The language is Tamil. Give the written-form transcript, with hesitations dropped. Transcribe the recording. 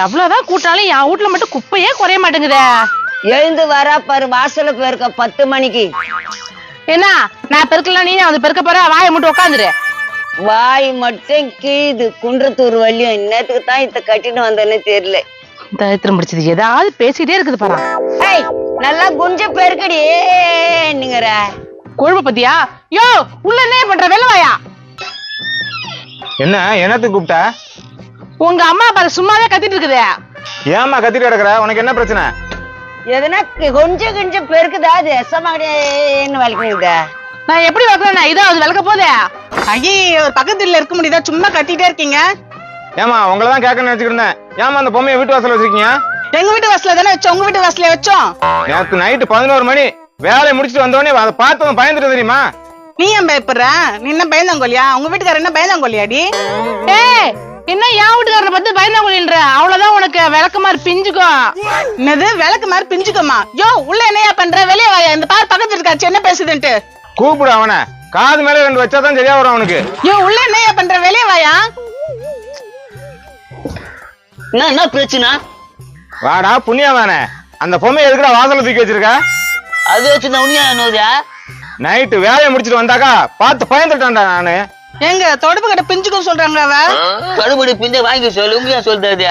எவ்வளவுதான் கூட்டாலும் என் வீட்டுல மட்டும் குப்பையே குறைய மாட்டேங்குதே. எழுந்து வரா பாரு வாசல போயிருக்க 10 மணிக்கு. என்ன நான் பெருக்கலாம், நீ வந்து பெருக்க போற? வாயை மட்டும் உட்காந்துரு. வாய் மட்டும் கீது குன்றத்தூர் வழியும். இன்னத்துக்கு தான் இத கட்டிட்டு வந்தேன்னு தெரியல. தரித்திரம் பிடிச்சது ஏதாவது பேசிட்டே இருக்குது பாரு. ஏய் நல்லா குஞ்ச பெருக்கடி நீங்கற கொழுப்பு பத்தியா? யோ உள்ள என்ன பண்ற? வெள்ளவாயா என்ன என்னத்துக்கு கூப்பிட்ட? உங்க அம்மா பாரு சும்மாவே கத்திட்டு இருக்குதே. ஏமா கத்திட்டு கிடக்குற? உனக்கு என்ன பிரச்சனை? எதனா கொஞ்சம் பெருக்குதா? அது எசமாடின்னு வலிக்குதா? நான் எப்படி வைக்கிறேன்? இதாவது விளக்க போதே. ஐயே ஒரு பக்கத்துல இருக்க முடியுதா? சும்மா கட்டிட்டே இருக்கீங்க. ஏமா உங்களதான் கேட்கணும்னு நினைச்சுட்டு இருந்தேன். ஏமா அந்த பொம்மையை வீட்டு வாசல்ல வச்சிருக்கீங்க? எங்க வீட்டு வாசல்ல தானே வச்சோம். உங்க வீட்டு வாசல்ல வச்சோம். நேத்து நைட்டு 11 மணி வேலையை முடிச்சுட்டு வந்தோடனே அதை பார்த்தவன் பயந்துட்டு தெரியுமா? நீ ஏன் பயப்படுற? நீ என்ன பயந்தாங்கோலியா? உங்க வீட்டுக்காரர் என்ன பயந்தாங்கோலியாடி? ஏய் என்ன என் வீட்டுக்காரனை பத்தி பயந்தாங்கொழின்ற? அவ்வளவுதான் உனக்கு விளக்கமாறு பிஞ்சுக்கும். என்னது விளக்கு மாதிரி பிஞ்சுக்கோமா? யோ உள்ள என்னையா பண்ற? வெளியே வாயா. இந்த பார் பக்கத்துல இருக்காச்சு என்ன பேசுதுன்ட்டு. கூப்பிடு அவனை. காது மேல 2 வச்சாதான் சரியா வரும் அவனுக்கு. யோ உள்ள என்னையா பண்ற? வெளியே வாயா. என்ன பிரச்சனை? வாடா புண்ணியவானே, அந்த பொம்மையை எதுக்குடா வாசல்ல தூக்கி வச்சிருக்க? அது வச்சுதான் உண்மையா என்னோதா? நைட்டு வேலையை முடிச்சிட்டு வந்தாக்கா பார்த்து பயந்துட்டான்டா நானு. எங்க தொடப்பு கடை பிஞ்சுக்கும் சொல்றாங்க அவ. கடுபடி பிஞ்ச வாங்கி சொல்லு. உண்மையா சொல்றது?